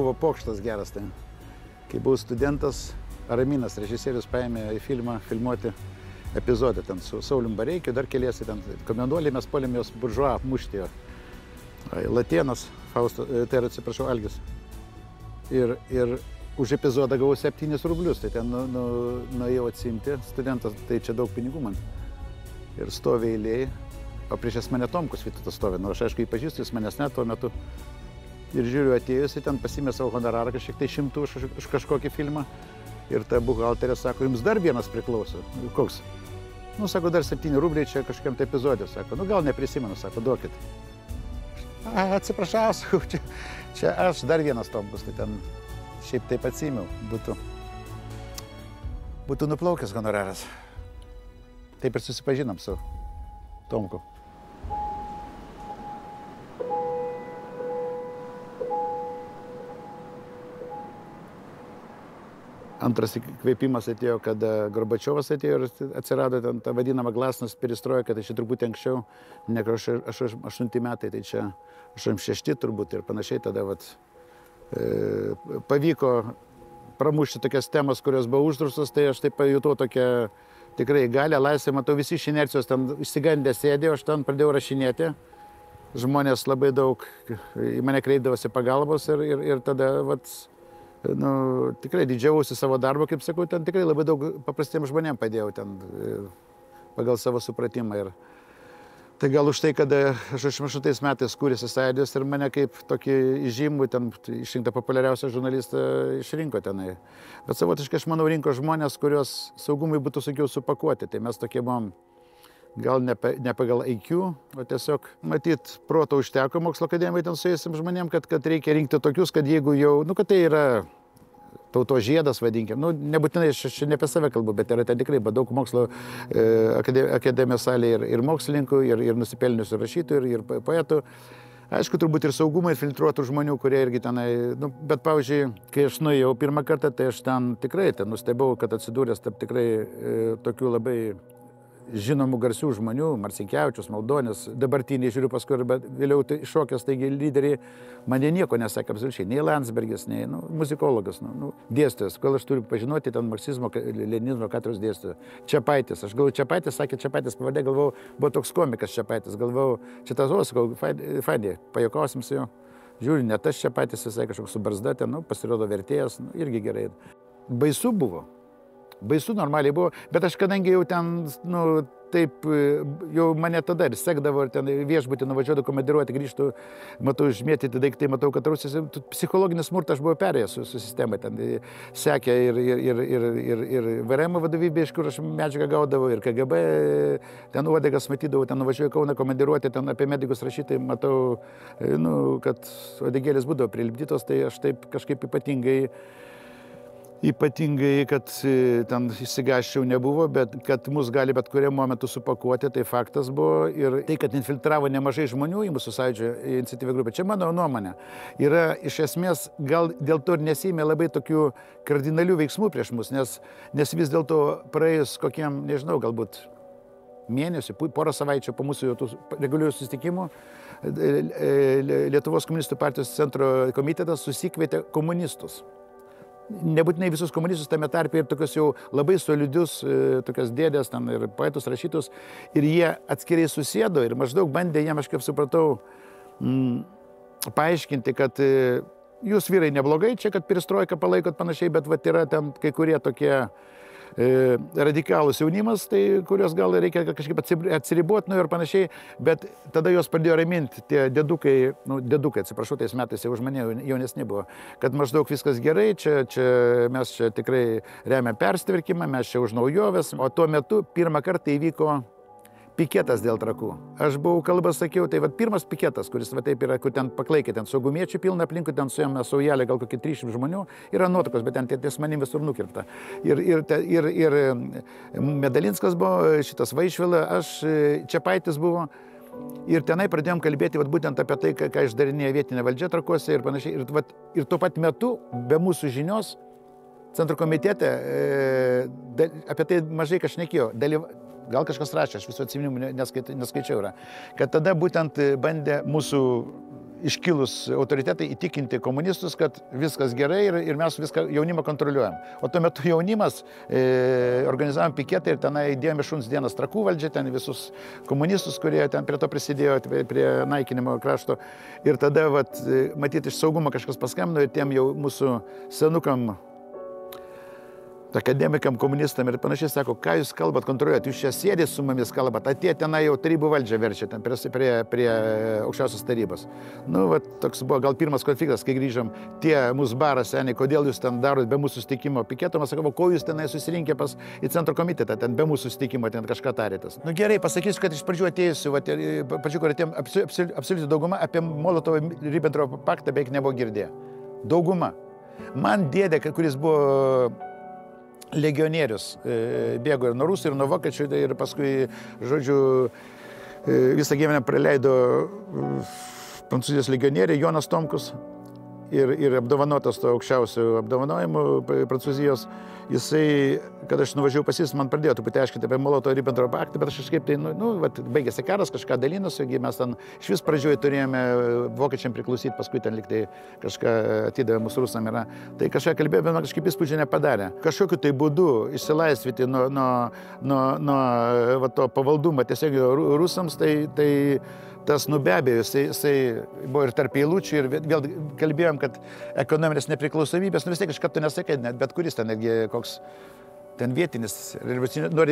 buvo pokštas geras. Tai. Kai buvau studentas, Araminas, režisierius, paėmė į filmą filmuoti epizodą ten su Saulium Bareikiu, dar keliesi ten komenduoliai, mes polėm jos buržuą apmušti jo. Latėnas, Fausto, tai yra, atsiprašau, Algis. Ir už epizodą gavau 7 rublius, tai ten nuėjau atsiimti studentas, tai čia daug pinigų man. Ir stovi eilėj, o priešės mane Tomkus Vytautas stovi, nors aš aišku jį pažįstu, jis manęs net tuo metu. Ir žiūriu, atėjusi ten pasimė savo honorarą kažkiek tai 100 už kažkokį filmą. Ir ta buhalterė sako, jums dar vienas priklauso. Koks? Nu, sako, dar 7 rubliai čia kažkiam tai epizodė. Sako, nu gal neprisimenu, sako, duokit. Atsiprašau, sakau, čia aš dar vienas Tomkus, tai ten šiaip taip atsimiau, būtų nuplaukęs honoraras. Taip ir susipažinom su Tomku. Antras įkvėpimas atėjo, kada Gorbačiovas atėjo ir atsirado ten ta vadinama glasnost perestroika, tai čia truputį anksčiau, negu 8 metai, tai čia 86 turbūt ir panašiai. Tada pavyko pramušti tokias temas, kurios buvo uždraustos, tai aš taip pajutau tokią tikrai galią, laisvę, matau, visi iš inercijos ten išsigandę sėdėjo, aš ten pradėjau rašinėti. Žmonės labai daug į mane kreipdavosi pagalbos ir tada tikrai didžiavausi savo darbą, kaip sakau, ten tikrai labai daug paprastiems žmonėms padėjau ten pagal savo supratimą. Tai gal už tai, kad 88 metais kūrėsi Sąjūdis ir mane kaip tokį įžymų, ten išrinktą populiariausią žurnalistą išrinko tenai. Bet savotiškai, aš manau, rinko žmonės, kurios saugumui būtų sunkiau supakuoti. Tai mes tokie buvom gal ne pagal IQ, o tiesiog, matyt, proto užteko mokslo akademijai ten su jais žmonėm, kad reikia rinkti tokius, kad jeigu jau, kad tai yra tautos žiedas, vadinkim, nebūtinai, aš ne apie save kalbu, bet yra ten tikrai daug mokslo akademijos salėje ir mokslininkų, ir nusipelniusių rašytojų, ir poetų. Aišku, turbūt ir saugumai filtruotų žmonių, kurie irgi tenai, bet, pavyzdžiui, kai aš nuėjau pirmą kartą, tai aš ten tikrai nustebau, kad atsidūręs tarp tikrai tokių labai žinomų garsių žmonių, Marcinkevičius, Maldonis, dabartiniai žiūriu paskui, bet vėliau iššokęs, taigi lyderiai, man jie nieko nesakė absoliučiai, nei Landsbergis, nei muzikologas, dėstytojas, kol aš turiu pažinoti ten marksizmo, leninizmo katedros dėstytoją. Čepaitis, aš galvoju, Čepaitis, sakė Čepaitis pavardė, galvojau, buvo toks komikas Čepaitis, galvojau, čia tas sakau, fainai, pajuokausim su juo. Žiūriu, ne tas Čepaitis, visai kažkoks su barzda, ten, pasirodo vertėjas, irgi gerai. Baisu buvo. Baisu normaliai buvo, bet aš kadangi jau ten, taip, jau mane tada ir sekdavo, ir ten viešbutį nuvažiuodavo komandiruoti, grįžtų, matau, žmėtyti daiktai, matau, kad Rusijos psichologinis smurtas aš buvau perėjęs su sistema, ten sekė ir VRM vadovybė, iš kur aš medžiagą gaudavau, ir KGB, ten uodegas matydavau, ten nuvažiuoju Kauną komandiruoti, ten apie medikus rašyti, matau, kad uodegėlės būdavo prilipdytos, tai aš taip kažkaip ypatingai, kad ten išsigąsčiau nebuvo, bet kad mus gali bet kuriam momentu supakuoti, tai faktas buvo. Ir tai, kad infiltravo nemažai žmonių į mūsų Sąjūdžio iniciatyvą grupę, čia mano nuomonė, yra iš esmės gal dėl to ir nesiėmė labai tokių kardinalių veiksmų prieš mus, nes vis dėlto praėjus kokiem, nežinau, galbūt mėnesių, porą savaičių po mūsų reguliarių susitikimų, Lietuvos komunistų partijos centro komitetas susikvietė komunistus. Nebūtinai visus komunistus tame tarpe ir tokius jau labai solidius, tokios dėdės ten ir poetus, rašytus, ir jie atskiriai susėdo ir maždaug bandė jiem, aš kaip supratau, paaiškinti, kad jūs vyrai neblogai, čia kad perestroiką palaikot panašiai, bet yra ten kai kurie tokie radikalus jaunimas, tai kurios gal reikia kažkaip atsiriboti ir panašiai, bet tada jos pradėjo raminti tie dėdukai, atsiprašau, tais metais jau už mane jaunesni buvo, kad maždaug viskas gerai, mes čia tikrai remiam persitvarkymą, mes čia už naujoves, o tuo metu pirmą kartą įvyko piketas dėl Trakų. Aš buvau kalbą sakiau, tai pirmas piketas, kuris taip yra, kur ten paklaikė, ten saugumiečių pilna aplinkui, ten suėjome saujelę gal kokį 300 žmonių, yra nuotakos, bet ten ties manim visur nukirpta. Ir Medalinskas buvo, šitas Vaišvila, aš Čepaitis buvo. Ir tenai pradėjom kalbėti būtent apie tai, ką išdarinėja vietinė valdžia Trakuose ir panašiai. Ir tuo pat metu, be mūsų žinios, centro komitete apie tai mažai kas šnekėjo. Gal kažkas rašė, aš visų atsiminimų neskaičiau yra. Kad tada būtent bandė mūsų iškilus autoritetai įtikinti komunistus, kad viskas gerai ir mes viską jaunimą kontroliuojam. O tuo metu jaunimas organizavom piketą ir tenai įdėjome šuns dienas Trakų valdžią, ten visus komunistus, kurie ten prie to prisidėjo, prie naikinimo krašto. Ir tada, matyti, iš saugumo kažkas paskambino ir tiem jau mūsų senukam, akademikam, komunistam ir panašiai sako, ką jūs kalbat, kontroliuojat, jūs čia sėdės su mumis kalbat, atėjo tenai jau tarybų valdžią verčia, ten prie aukščiausios tarybos. Nu, toks buvo gal pirmas konfliktas, kai grįžom, tie mūsų baras, seniai, kodėl jūs ten darot be mūsų susitikimo piketo, mes sakau, ko jūs tenai susirinkę į centro komitetą, ten be mūsų susitikimo, ten kažką tarėtės. Nu gerai, pasakysiu, kad iš pradžių atėjusiu, pačiu, kur atėjom, absoliuti dauguma apie Molotovo-Ribbentropo paktą beveik nebuvo girdėję. Dauguma. Man dėdė, kuris buvo legionierius, bėgo ir nuo rusų, ir nuo vokiečių, ir paskui, žodžiu, visą gyvenimą praleido Prancūzijos legionieriai Jonas Tomkus ir apdovanotas to aukščiausių apdovanojimų Prancūzijos. Jisai, kada aš nuvažiavau pas jis, man pradėjo truputį aiškinti apie Molotovo-Ribbentropo paktą, bet aš kažkaip tai, baigėsi karas, kažką dalinosi, mes ten iš vis pradžioje turėjome vokiečiam priklausyti, paskui ten liktai kažką atidavė mūsų rusam yra. Tai kažką kalbėjo, bet man kažkaip įspūdžio nepadarė. Kažkokiu tai būdu išsilaisvyti nuo to pavaldumo tiesiog rusams, tai tas, be abejo, jisai buvo ir tarp eilučių ir vėl kalbėjom, kad ekonominės nepriklausomybės, vis tiek iš karto nesakai, net bet kuris ten, netgi koks ten vietinis,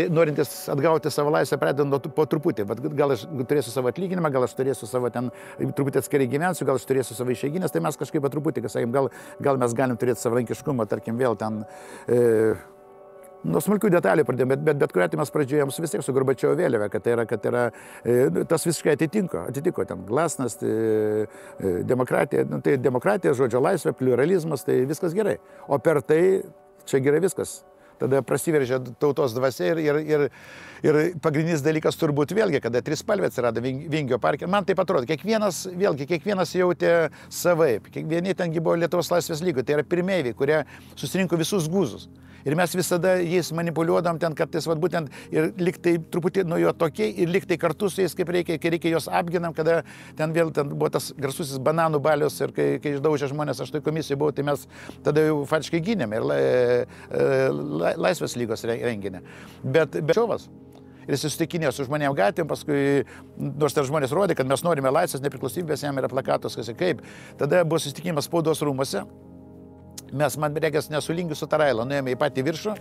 norintis atgauti savo laisvę, pradedant po truputį. Gal aš turėsiu savo atlyginimą, gal aš turėsiu savo ten, truputį atskirai gyvensiu, gal aš turėsiu savo išeiginės, tai mes kažkaip po truputį, sakėm, gal mes galim turėti savarankiškumą, tarkim, vėl ten nuo smulkių detalių pradėjome, bet kuriuo atveju mes pradėjome vis tiek su Gorbačiovo vėliava, kad tas visiškai atitiko ten glasnas, demokratija, tai demokratija, žodžio laisvė, pliuralizmas, tai viskas gerai. O per tai čia gerai viskas. Tada prasiveržė tautos dvasia ir pagrindinis dalykas turbūt vėlgi, kada trispalvė atsirado Vingio parke. Man taip atrodo, kiekvienas jautė savaip. Vieni tengi buvo Lietuvos laisvės lyga, tai yra pirmieji, kurie susirinko visus gūzus. Ir mes visada jais manipuliuodam ten kartais, būtent, ir liktai truputį nuo jo tokie, ir liktai kartu su jais, kaip reikia, kai reikia jos apginam, kada ten buvo tas garsusis bananų balius, ir kai išdaužė žmonės, aš toj komisijoje buvau, tai mes tada jau faktiškai gynėme ir laisvės lygos renginį. Bet Čiovas. Ir jis susitikinėjo su žmonėm gatvėm, paskui, nors ten žmonės rodė, kad mes norime laisvės, nepriklausomybės, jam yra plakatos, kas ir kaip. Tada buvo susitikimas spaudos rūmuose. Mes, man reikia, nesulingiu su Taraila, nuėjome į patį viršų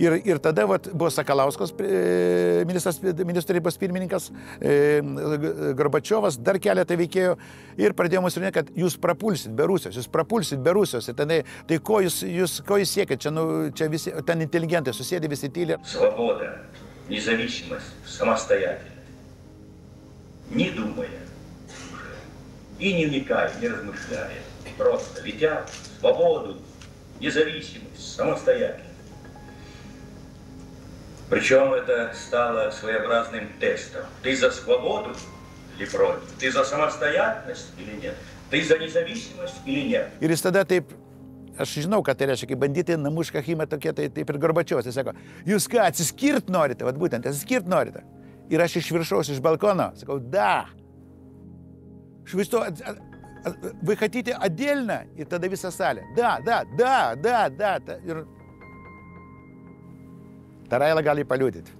ir tada buvo Sakalauskas, ministrų tarybos pirmininkas, Gorbačiovas, dar keletą veikėjų ir pradėjo mus rinėti, kad jūs prapulsit be Rusijos. Ir tenai, tai ko jūs siekit, čia visi, ten inteligentai susėdė, visi tyli. Свобода, независимость, самостоятельность, не думая уже, и не вникая, не размышляя, просто летят свободу, независимость, самостоятельность. Причем это стало своеобразным тестом. Ты за свободу или против? Ты за самостоятельность или нет? Ты за независимость или нет? Ir jis tada taip, aš žinau, kad tai reiškia, kai banditai namušką himą tokie, tai taip ir Gorbačiovas, jis sako, jūs ką, atsiskirt norite, būtent, atsiskirt norite. Ir aš iš viršaus, iš balkono, sakau, da. Вы хотите отдельно? Ir tada visa salė. Da. Ir Taraila gali paliudyti,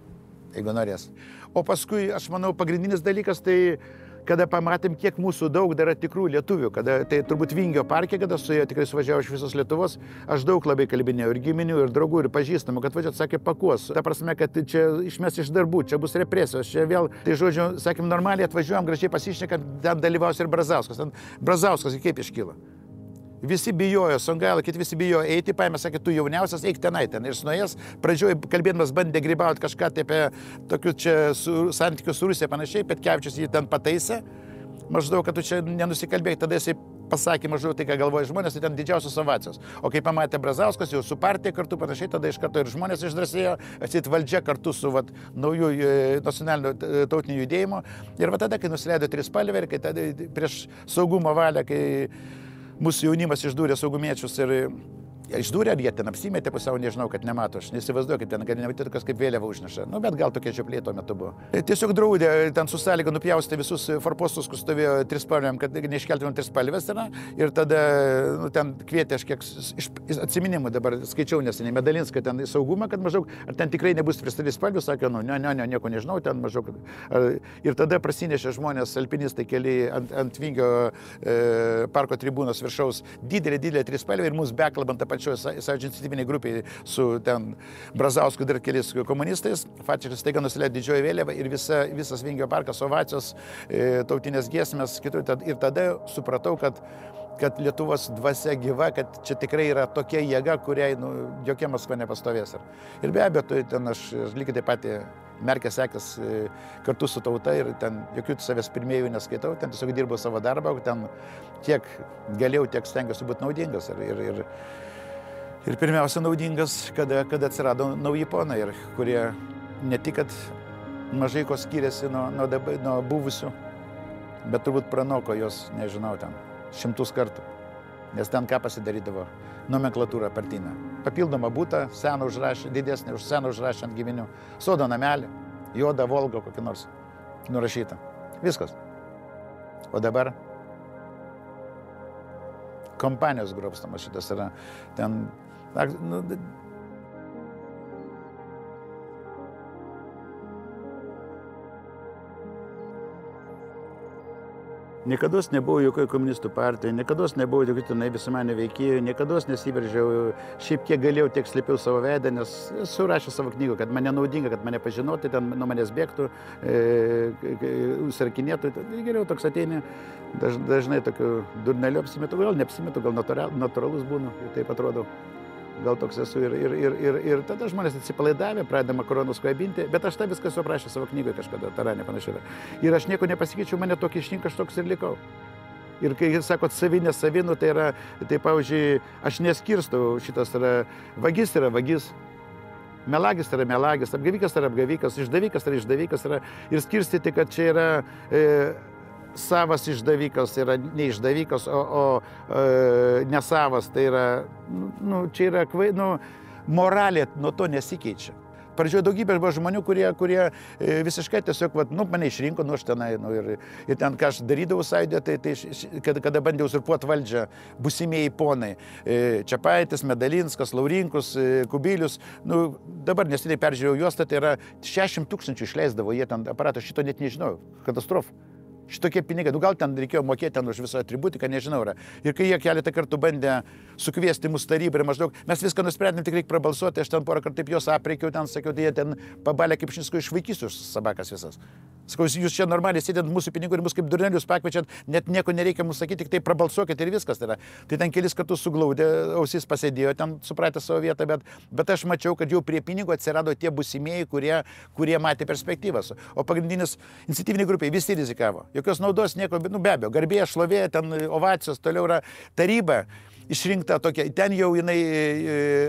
jeigu norės. O paskui, aš manau, pagrindinis dalykas, tai kada pamatėm, kiek mūsų daug dar yra tikrų lietuvių, kada tai turbūt Vingio parke, kada su juo tikrai suvažiavo iš visos Lietuvos, aš daug labai kalbinėjau ir giminių, ir draugų, ir pažįstamų, kad važiuot, sakė, pakuos. Ta prasme, kad čia išmes iš darbų, čia bus represijos, čia vėl, tai žodžiu, sakėm, normaliai atvažiuojam, gražiai pasišnekam, ten dalyvaus ir Brazauskas. Ten Brazauskas kaip iškyla. Visi bijojo, Songaila, kiti visi bijojo eiti, paėmė, sakė, tu jauniausias, eik tenai ten. Ir nuėjęs, pradžioje kalbėdamas bandė grybauti kažką apie tokius čia santykius su Rusija panašiai, Petkevičius jį ten pataisė, maždaug, kad tu čia nenusikalbėk, tada jisai pasakė maždaug tai, ką galvoja žmonės, tai ten didžiausios ovacijos. O kai pamatė Brazauskas, jau su partija kartu panašiai, tada iš karto ir žmonės išdrąsėjo, atsit valdžia kartu su naujų nacionaliniu tautiniu judėjimu. Ir tada, kai nusileido trispalvė ir kai tada prieš saugumo valią, kai mūsų jaunimas išdūrė saugumiečius ir Išdūrė, ar jie ten apsimetė pusiau, nežinau, kad nemato. Aš nesivaizduoju, kad ten gali nematyti tokios kaip vėliava užneša. Nu, bet gal tokie žiopliai tuo metu buvo. Tiesiog draudė ten su sąlyga nupjaustė visus forpostus, kur stovėjo trispalvėm, kad neiškeltumėm trispalvės yra. Ir tada nu, ten kvietė aš kiek iš atsiminimų dabar skaičiau neseniai Medalinską ten į saugumą, kad maždaug, ar ten tikrai nebus trispalvių, sakė, nu, ne, nieko nežinau, ten maždaug. Ir tada prasinešė žmonės, alpinistai keli ant Vingio parko tribūnos viršaus didelė trispalvė ir mus bekalbant tą pačioje sąjūdžio iniciatyviniai grupiai su ten Brazausku dar keliais komunistais. Faktiškai staiga nusileido didžioji vėliava ir visas Vingio parkas, ovacijos, tautinės giesmės, kitur. Ir tada supratau, kad Lietuvos dvasia gyva, kad čia tikrai yra tokia jėga, kuriai nu, jokia Maskva nepastovės. Ir be abejo, ten aš lygiai taip pat merkės sekęs kartu su tauta ir ten jokių savęs pirmėjų neskaitau, ten tiesiog dirbau savo darbą, ten tiek galėjau, tiek stengiausi būti naudingas. Ir pirmiausia naudingas, kada atsirado nauji ponai, kurie ne tik, kad mažai ko skiriasi nuo buvusių, bet turbūt pranoko jos, nežinau, ten 100 kartų. Nes ten ką pasidarydavo? Nomenklatūra partinė. Papildomą butą, seną užrašę, didesnį už seną užrašę ant giminių, sodo namelį, juodą Volgą kokį nors nurašytą. Viskas. O dabar kompanijos grobstamas šitas yra. Ten, nu, niekados nebuvo jokioje komunistų partijoje, niekados nebuvo jokių tenai visuomeninių veikėjų, niekados nesiveržiau, šiaip kiek galėjau, tiek slėpiau savo veidą, nes esu rašęs savo knygą, kad mane naudinga, kad mane pažinotų, ten nuo manęs bėgtų, užsirakinėtų. Tai geriau toks ateini, dažnai tokiu durneliu apsimetu, gal neapsimetu, gal natūralus būnu, taip atrodo. Gal toks esu ir tada žmonės atsipalaidavę, pradeda makaronus kabinti, bet aš tą viską esu aprašęs savo knygoje kažkada, Taranė panašiai. Ir aš nieko nepasikeičiau, mane tokį išrinko, aš toks ir likau. Ir kai sakot savi, nesavinu, tai yra, tai pavyzdžiui, aš neskirstau, šitas yra vagis, melagis yra melagis, apgavikas yra apgavikas, išdavikas yra išdavikas, ir skirstyti, kad čia yra savas išdavikas yra ne išdavikas, o nesavas, tai yra, nu, čia yra, moralė nuo to nesikeičia. Pradžioje daugybė buvo žmonių, kurie visiškai tiesiog, mane išrinko, aš tenai, ir ten, ką aš darydavau sąjūdė, tai kada bandėjau uzurpuoti valdžią, būsimieji ponai, Čepaitis, Medalinskas, Laurinkus, Kubilius, dabar neseniai peržiūrėjau juostą, tai yra 60 000 išleisdavo jie ten aparatą, šito net nežinau, katastrofa. Šitokie pinigai, gal ten reikėjo mokėti ten už visą atributiką, nežinau yra. Ir kai jie keletą kartų bandė sukviesti mūsų tarybą ir maždaug, mes viską nusprendėm, tik reikia prabalsuoti, aš ten porą kartų taip juos apreikiau, ten sakiau, tai jie ten pabalė kaip šinsko išvaikys už sabakas visas. Sakau, jūs čia normaliai sėdėt mūsų pinigų ir mus kaip durnelius pakviečiat, net nieko nereikia mums sakyti, tik tai prabalsuokit ir viskas yra. Tai ten kelis kartus suglaudė, ausis pasėdėjo, ten supratė savo vietą, bet aš mačiau, kad jau prie pinigų atsirado tie būsimieji, kurie matė perspektyvas. O pagrindinis iniciatyviniai grupiai visi rizikavo. Jokios naudos nieko, bet be abejo, garbė, šlovė, ten ovacijos, toliau yra taryba išrinkta tokia. Ten jau jinai,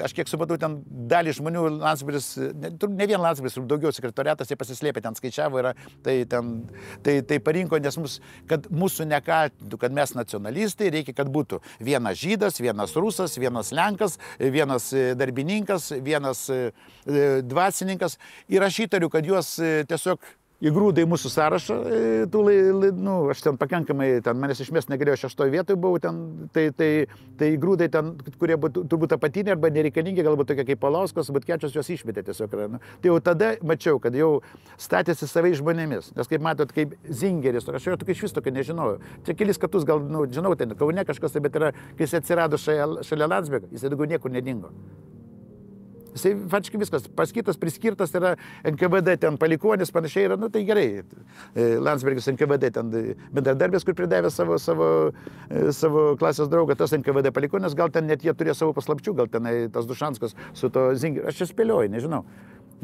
aš kiek supratau, ten dalį žmonių Landsbergis, ne vien Landsbergis, daugiau sekretoriatas, jie pasislėpė, ten skaičiavo, tai parinko, nes kad mūsų nekaltintų, kad mes nacionalistai, reikia, kad būtų vienas žydas, vienas rusas, vienas lenkas, vienas darbininkas, vienas dvasininkas. Ir aš įtariu, kad juos tiesiog įgrūdai mūsų sąrašą, aš ten pakankamai, manęs išmest negalėjau, 6 vietoje buvau, tai įgrūdai ten, kurie turbūt apatiniai arba nereikalingi, galbūt tokie kaip Paulauskas, Butkevičius juos išmetė tiesiog. Tai jau tada mačiau, kad jau statėsi savais žmonėmis, nes kaip matot, kaip Zingeris, aš jau tokia iš vis tokia nežinojau. Čia kelis kartus gal, žinau, tai Kaune kažkas, bet yra, kai jis atsirado šalia Landsbergio, jis daugiau niekur nedingo. Jisai faktiškai viskas, paskirtas, priskirtas yra NKVD ten palikuonis, panašiai yra, tai gerai. Landsbergis NKVD ten bendradarbės, kur pridavė savo klasės draugą, tas NKVD palikuonis, gal ten net jie turėjo savo paslapčių, gal ten tas Dušanskas su to Zingeriu, aš čia spėlioju, nežinau.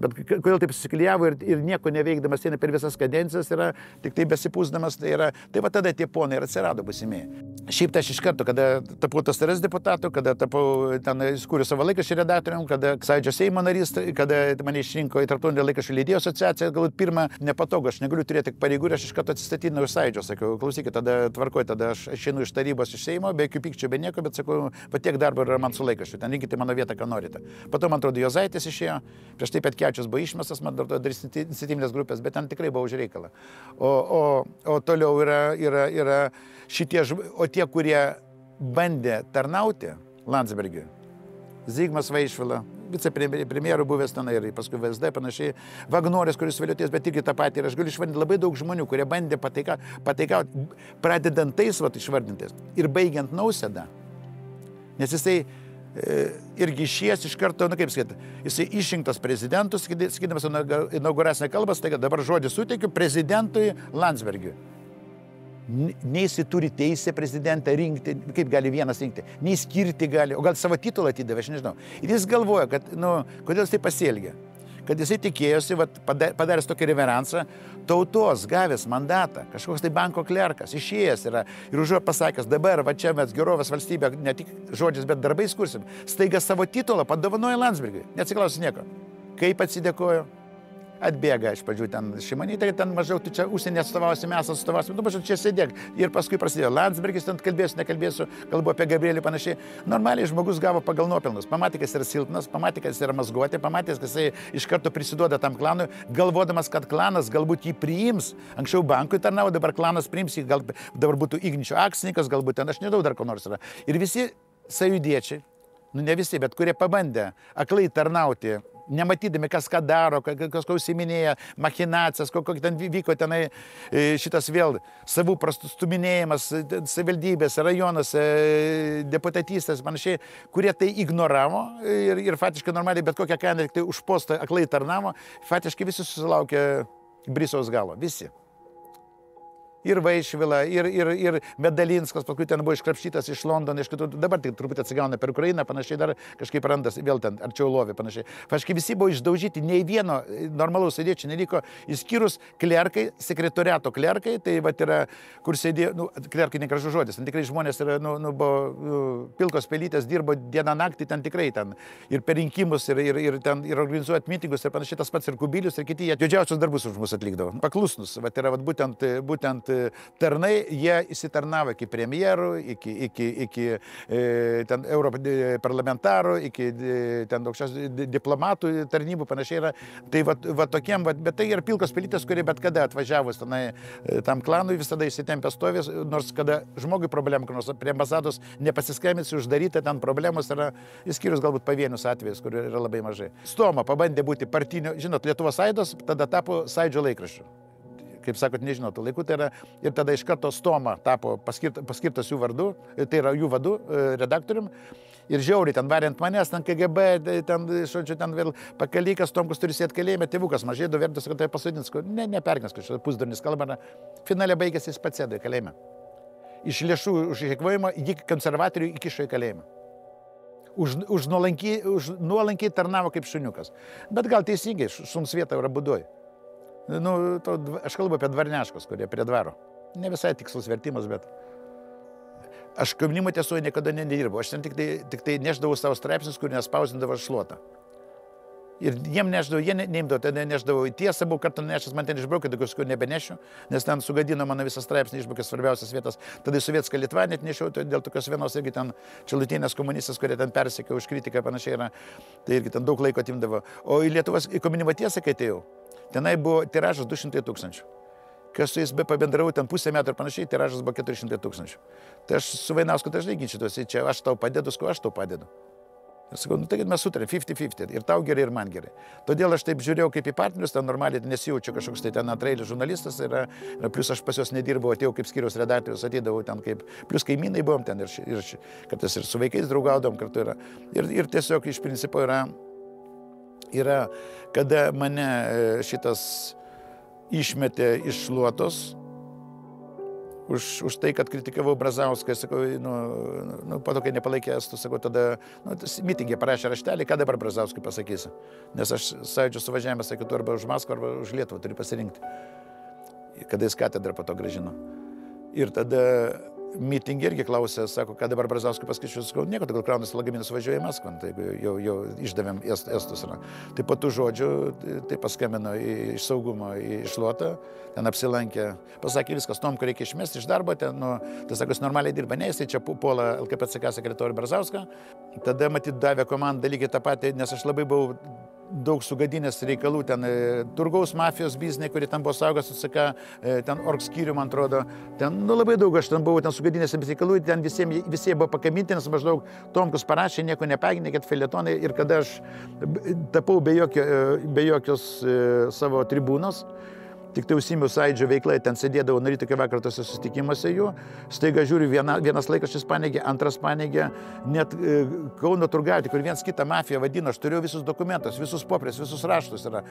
Bet kodėl taip susiklijavo ir nieko neveikdamas per visas kadencijas yra, tik tai besipūsdamas, tai va tada tie ponai ir atsirado būsimieji. Šiaip tai aš iš karto, kada tapau TSRS deputatu, kada tapau ten įskūriu savo laikraščių redaktorium, kada Sąjūdžio Seimo narys, kada mane išrinko į Tarptautinę laikraščių leidėjų asociaciją, galbūt pirmą nepatogu, aš negaliu turėti pareigų ir aš iš karto atsistatydinau iš Sąjūdžio, sakiau, klausykit, tada tvarkoj, tada aš išeinu iš tarybos iš Seimo, be jokių pykčių, be nieko, bet sakau, tiek darbo yra man su laikraščiu, ten rinkite mano vietą, ką norite. Po to, man atrodo, Juozaitis išėjo, prieš tai Petkevičius buvo išmestas, man atrodo, darys iniciatyvinės grupės, bet ten tikrai buvo už reikalą. O toliau yra šitie, o tie, kurie bandė tarnauti Landsbergiui, Zigmas Vaišvila, vicepremjerų buvęs ten ir paskui VSD panašiai, Vagnoris, kuris vėliau ties, bet irgi tą patį. Ir aš galiu išvardinti labai daug žmonių, kurie bandė pataikauti, pradedant tais išvardintais ir baigiant Nausėdą. Nes jisai irgi išies iš karto, kaip sakyti, jisai išrinktas prezidentus, sakydamas inauguracinę kalbą, tai dabar žodį suteikiu prezidentui Landsbergiui. Nei jisai turi teisę prezidentą rinkti, kaip gali vienas rinkti, nei skirti gali, o gal savo titulą atidavė, aš nežinau. Ir jis galvoja, kad, kodėl jis tai pasielgė. Kad jisai tikėjosi, padaręs tokį reveransą, tautos gavęs mandatą, kažkoks tai banko klerkas, išėjęs yra ir užuot pasakęs, dabar va čia mes gerovės valstybę, ne tik žodžiais, bet darbais kursim, staiga savo titulą padovanoja Landsbergiui, neatsiklausė nieko. Kaip atsidėkojo? Atbėga iš pradžių ten Šimonytė, ten mažiau tu čia užsienį atstovausi, mes atstovausim, tu mažiau čia sėdėk. Ir paskui prasidėjo Landsbergis, ten kalbėsiu, nekalbėsiu, kalbu apie Gabrielį panašiai. Normaliai žmogus gavo pagal nuopelnus. Pamatė, kas yra silpnas, pamatė, kas yra mazguotė, pamatė, kas jisai iš karto prisiduoda tam klanui, galvodamas, kad klanas galbūt jį priims. Anksčiau bankui tarnavo, dabar klanas priims jį, dabar būtų Igničio akcininkas, galbūt ten, aš nedaug dar ko nors yra. Ir visi sąjūdiečiai, ne visi, bet kurie pabandė aklai tarnauti, nematydami, kas ką daro, kas ko užsiminėja, machinacijas, kokio ten vyko tenai šitas vėl savų prastuminėjimas, savivaldybės, rajonuose, deputatystės, panašiai, kurie tai ignoravo ir faktiškai normaliai bet kokią kainą tik tai už postą aklai tarnavo, faktiškai visi susilaukė Brisaus galo, visi. Ir Vaišvila, ir Medalinskas, paskui ten buvo iškrapštytas iš Londono, iš kitų, dabar tik truputį atsigauna per Ukrainą, panašiai dar kažkaip randasi, vėl ten arčiau lovė, panašiai. Faktiškai visi buvo išdaužyti, nei vieno normalaus sėdėčio neliko, išskyrus klerkai, sekretoriato klerkai, tai va yra, kur sėdėjo, klerkai negražus žodis, ten tikrai žmonės yra, buvo pilkos pelytės, dirbo dieną naktį, ten tikrai ten ir per rinkimus, ir organizuoti mitingus, ir panašiai tas pats ir Kubilius, ir kiti, jie didžiausius darbus už mus atlikdavo, paklusnus, va yra būtent tarnai, jie įsitarnavo iki premjerų, iki ten europarlamentarų, iki ten aukščiausių diplomatų tarnybų, panašiai yra. Tai va tokiem, bet tai yra pilkos pelytės, kurie bet kada atvažiavus tenai tam klanui visada įsitempę stovės, nors kada žmogui problemų, nors prie ambasados nepasiskambinsi, uždaryta, ten problemos yra, išskyrus galbūt pavienius atvejus, kur yra labai mažai. Stoma pabandė būti partinio, žinot, Lietuvos Aidos, tada tapo Sąjūdžio laikraščiu. Kaip sakot, nežinau, tų laikų tai yra, ir tada iš karto Stoma tapo paskirtas jų vardu, tai yra jų vadu, redaktorium, ir žiauriai ten variant manęs, ten KGB, ten, žodžiu, ten vėl pakalykas, Tomkus turi sėti kalėjime, tėvukas mažai duvertus, kad tai pasodins, neperkins, kažkas pusdurnis kalba, finale baigėsi jis pats sėdo į kalėjimą. Iš lėšų už išeikvojimą jį konservatorių įkišo į kalėjimą. Už nuolankiai tarnavo kaip šuniukas. Bet gal teisingai, šuns vieta yra Budoj. Aš kalbu apie dvarneškus, kurie prie dvaro. Ne visai tikslus vertimas, bet aš jaunimo tiesoje niekada nedirbau. Aš ten tik tai neždavau savo straipsnius, kur nespausdindavo šluotą. Ir jiem neždavau, jie neimdavo, tada neždavau. Tiesa, buvo kartą nešęs, man ten išbraukė, tokius, kur nebenešiu, nes ten sugadino mano visą straipsnį, išbraukė svarbiausias vietas. Tada į Sovietską Litvą net nešiau, dėl tokios vienos irgi ten čialutinės komunistės, kurie ten persekė už kritiką panašiai yra. Tai irgi ten daug laiko atimdavo. O į Lietuvos Komunimo tiesą, kai atėjau, tenai buvo tiražas 200 000. Kas su jais be pabendravau, ten pusę metų ir panašiai, tiražas buvo 400 000. Tai aš su Vainausku dažnai ginčytuosi, čia aš tau padedu, aš tau padedu. Ir sakau, tai mes sutarėm 50-50, ir tau gerai, ir man gerai. Todėl aš taip žiūrėjau kaip į partnerius, ten normaliai nesijaučiu kažkoks tai ten antraeilis žurnalistas, plus aš pas juos nedirbau, atėjau kaip skyriaus redaktorius, ateidavau ten kaip, plus kaimynai buvom ten, ir kartais ir su vaikais draugaudom kartu yra. Ir tiesiog iš principo yra, kada mane šitas išmetė iš šluotos, už tai, kad kritikavau Brazauską, sakau, po to, kai nepalaikė estų, sakau, tada, mitingė parašė raštelį, ką dabar Brazauskui pasakysiu. Nes aš Sąjūdžio suvažiavime sakiau, tu arba už Maskvą, arba už Lietuvą turi pasirinkti. Kada jis katedrą po to grąžino. Ir tada mitingį irgi klausė, sako, ką dabar Brazauskui paskaičiu, sakau, nieko, tai gal kraunasi lagaminas važiuoja į Maskvą, tai jau išdavėm estus. Tai po tų žodžių, tai paskambino iš saugumo į Šluotą, ten apsilankė, pasakė viskas, Tomku reikia išmesti iš darbo, ten, tai sako, jis normaliai dirba, ne, jis čia puola LKPCK sekretorių Brazauską, tada matyt davė komandą lygiai tą patį, nes aš labai buvau daug sugadinės reikalų, ten turgaus mafijos bizniai, kurie ten buvo saugas, CK, ten org skyrių, man atrodo, ten labai daug aš ten buvau, ten sugadinės reikalų, ten visi buvo pakaminti, nes maždaug Tomkus parašė, nieko nepegynė, kad felietonai ir kada aš tapau be jokios savo tribūnos, tik tai užsiėmiau Sąjūdžio veiklai, ten sėdėdavau nuo ryto iki vakaro tose susitikimuose jų, staiga žiūriu, vienas laikraštis paneigė, antras paneigė, net Kauno Turgavietė, kur viens kitą mafiją vadino, aš turėjau visus dokumentus, visus popierius, visus raštus yra.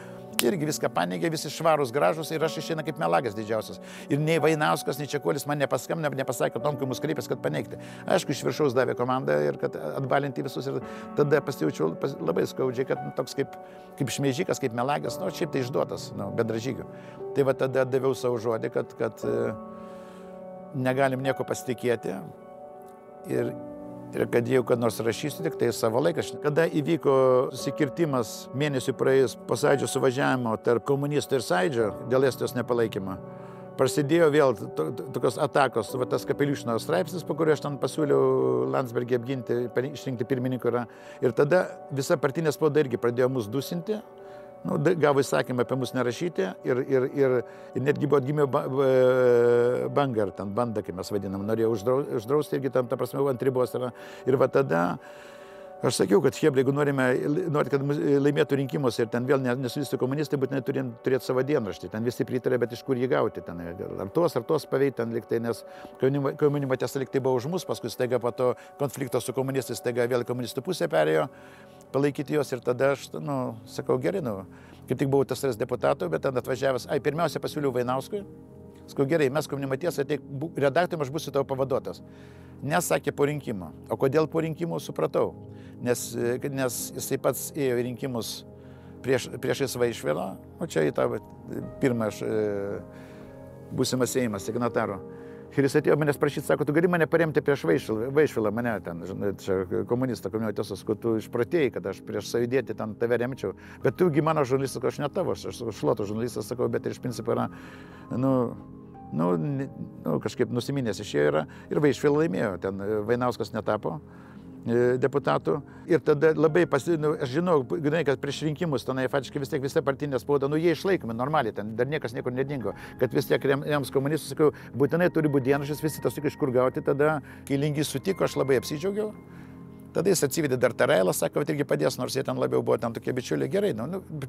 Irgi viską paneigė, visi švarūs, gražus ir aš išeina kaip melagas didžiausias. Ir nei Vainauskas, nei Čekuolis man nepaskambino, nepasakė, Tomkui mus kreipės, kad paneigti. Aišku, iš viršaus davė komandą ir kad atbalinti visus ir tada pasijaučiau labai skaudžiai, kad toks kaip šmeižikas, kaip melagas, šiaip tai išduotas, bendražygių. Tai va tada daviau savo žodį, kad negalim nieko pasitikėti ir kad jau kad nors rašysiu tik tai savo laikraštį. Kada įvyko susikirtimas mėnesių praėjus po Sąjūdžio suvažiavimo tarp komunistų ir Sąjūdžio dėl Estijos nepalaikymo, prasidėjo vėl tokios atakos, va tas Kapeliušino straipsnis, po kurio aš ten pasiūliau Landsbergį apginti, išrinkti pirmininką. Ir tada visa partinė spauda irgi pradėjo mus dusinti. Gavo įsakymą apie mus nerašyti ir netgi buvo atgimė banga, ar ten banda, kaip mes vadinam, norėjo uždrausti irgi tam, ta prasme, ant ribos yra. Ir va tada aš sakiau, kad Hebra, jeigu nori, kad laimėtų rinkimus ir ten vėl nesudėstų komunistai, būtinai turėti savo dienraštį. Ten visi pritarė, bet iš kur jį gauti. Ten, ar tos paveikt, ten liktai, nes komunimo tiesa liktai buvo už mus, paskui staiga po to konflikto su komunistais, staiga vėl komunistų pusė perėjo palaikyti juos ir tada aš, sakau, gerai, kaip tik buvau TSRS deputatų, bet tada atvažiavęs, pirmiausia pasiūliau Vainauskui, sakau, gerai, mes komunimo tiesa, ateik redaktorium, aš būsiu tavo pavaduotas. Nesakė po rinkimo. O kodėl po rinkimų supratau? Nes jisai pats ėjo į rinkimus priešais Vaišvilą, čia į tą pirmą būsimą Seimą signatarų. Ir jis atėjo manęs prašyti, sako, tu gali mane paremti prieš Vaišvilą, mane ten, čia komunistą, komunimo tiesos, kad tu išpratėjai, kad aš prieš Sąjūdietį ten tave remčiau. Bet tugi mano žurnalistas, sakau, aš ne tavo, aš Šluoto žurnalistas, sakau, bet ir iš principo yra, kažkaip nusiminęs išėjo yra ir Vaišvilą laimėjo, ten Vainauskas netapo deputatų. Ir tada labai aš žinau, kad prieš rinkimus tenai faktiškai vis tiek visa partinė spauda, jie išlaikomi normaliai, ten dar niekas niekur nedingo, kad vis tiek rems komunistus, sakau, būtinai turi būti dienraštis, visi tas iš kur gauti, tada, kai Lingys sutiko, aš labai apsidžiaugiau. Tada jis atsivedė dar Tarailą, sako, kad irgi padės, nors jie ten labiau buvo ten tokie bičiuliai, gerai,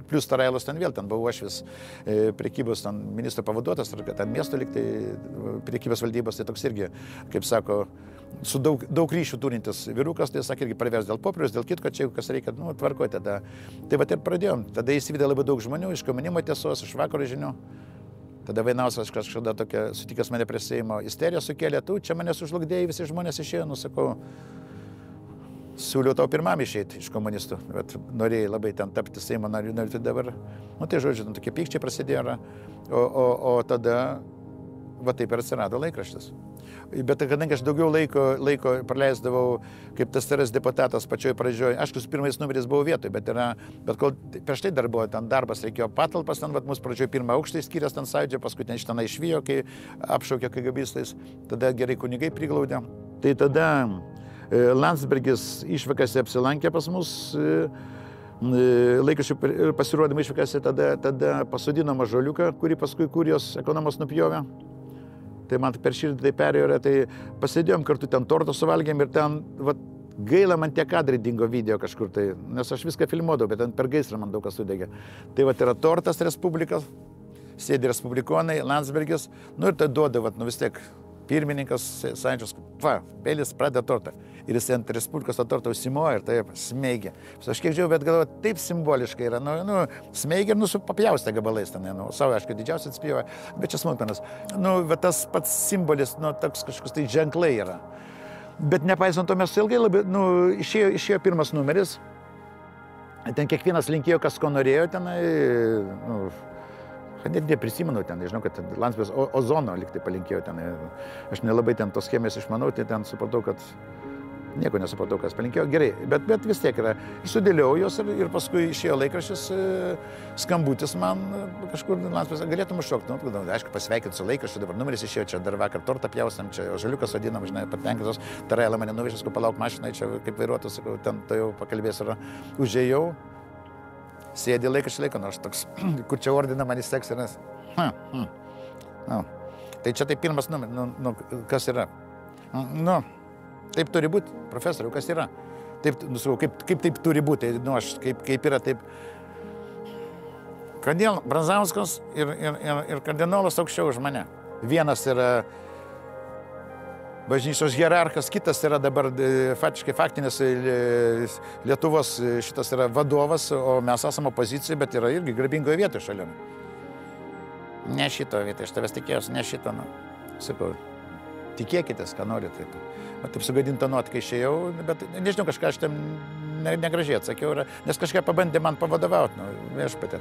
plus Tarailas ten vėl, ten buvo Uošvis prekybos ministro pavaduotas, ar ten miesto liktai prekybos valdybos, tai toks irgi, kaip sako, su daug ryšių turintis vyrukas, tai sakė, irgi parvers dėl popieriaus, dėl kitko, čia kas reikia, tvarko tada. Tai va ir pradėjom, tada įsivedė labai daug žmonių iš komunimo tiesos, iš vakaro žinių. Tada Vainauskas kažkada tokia, sutikęs mane prie Seimo, isteriją sukėlė, tu čia mane sužlugdėjai, visi žmonės išėjo, sakau, siūliau tau pirmam išeiti iš komunistų, bet norėjai labai ten tapti Seimo nariu, tai dabar, tai žodžiu, tokie pykčiai prasidėjo, o tada, va taip ir atsirado laikraštis. Bet kadangi aš daugiau laiko praleisdavau kaip TSRS deputatas pačioj pradžioj, aišku, su pirmais numeris buvau vietoj, bet kol prieš tai dar buvo ten darbas, reikėjo patalpas, ten mus pradžioj pirmą aukštą skyręs ten Sąjūdžio, paskui ten iš tenai išvijo, kai apšaukė KGBistais, tada gerai kunigai priglaudė. Tai tada Landsbergis išvakasi apsilankė pas mus, laikraščių pasirodymą išvakasi, tada pasodino mažoliuką, kurį paskui kurijos ekonomos nupjovė. Tai man per širdį tai perėjo, tai pasėdėjom kartu, ten tortą suvalgėm ir ten, gaila man tie kadrai dingo video kažkur, tai, nes aš viską filmuodavau, bet ten per gaisrą man daug kas sudegė. Tai yra tortas Respublikas, sėdi Respublikonai, Landsbergis, ir tai duoda, vis tiek pirmininkas Sąjūdžios, Pelis pradeda tortą. Ir jis ant Respublikos tą tortą užsimoja ir taip smeigia. Aš kiek žiūrėjau, bet galvoju, taip simboliškai yra, smeigia ir papjaustė gabalais ten, savo, aišku, didžiausiai atspėjoja, bet čia smulkmenas. Tas pats simbolis, toks kažkoks tai ženklai yra. Bet nepaisant to, mes ilgai labai, išėjo pirmas numeris, ten kiekvienas linkėjo, kas ko norėjo, ten, Net neprisimenu ten, žinau, kad Landsbergis ozono liktai palinkėjo ten. Aš nelabai ten tos chemijos išmanau, tai ten supratau, kad nieko nesupratau, kas palinkėjo. Gerai, bet vis tiek yra. Sudėliau jos ir paskui išėjo laikraštis, skambutis man kažkur Landsbergis, galėtum užšokti. Nu, aišku, pasveikinti su laikraščiu, dabar numeris išėjo, čia dar vakar tortą pjaustam, čia žaliukas vadinam, žinai, patenkintos. Tarailą mane nuvežė, sakau, palauk mašinai, čia kaip vairuotas, sakau, ten to jau pakalbės yra. Užėjau. Sėdė laikas laiko, nors toks, kur čia ordina man įseks ir nes. Tai čia tai pirmas numeris, kas yra? Taip turi būti, profesoriau, kas yra? Taip, kaip taip turi būti, aš kaip yra taip. Kodėl Brazauskas ir kardinolas aukščiau už mane? Vienas yra bažnyčios hierarchas, kitas yra dabar faktinis Lietuvos šitas yra vadovas, o mes esame opozicijoje, bet yra irgi garbingoje vietoje šalia. Ne šito vietoje, aš tavęs tikėjausi, ne šito. Sakau, tikėkitės, ką norite. Taip sugadinta nuotka išėjau, bet nežinau, kažką aš tam negražiai atsakiau, nes kažką pabandė man pavadovauti, viešpatė.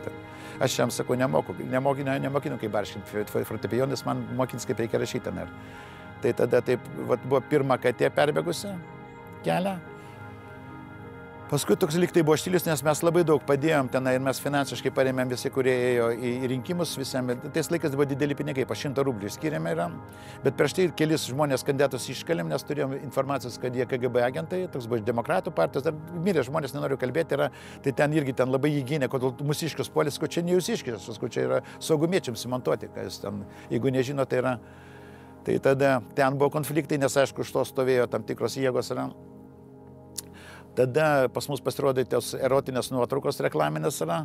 Aš jam sakau, nemokinu kaip barškinti fortepijonis, man mokins kaip reikia rašyti. Tai tada taip buvo pirma katė perbėgusi kelią. Paskui toks liktai buvo štilis, nes mes labai daug padėjom tenai ir mes finansiškai parėmėm visi, kurie ėjo į rinkimus visiems. Tais laikas buvo dideli pinigai, po 100 rublių skiriame yra. Bet prieš tai kelis žmonės kandidatus iškalėm, nes turėjom informacijos, kad jie KGB agentai, toks buvo iš demokratų partijos, dar mirė žmonės, nenoriu kalbėti, yra, tai ten irgi ten labai jį gynė, kodėl mūsiškius polės, ko čia ne jūsiškis, ko čia yra saugumiečiams įmontuoti, kas ten, jeigu nežino, tai yra. Tai tada ten buvo konfliktai, nes aišku, už to stovėjo tam tikros jėgos yra. Tada pas mus pasirodė tos erotinės nuotraukos reklaminės yra.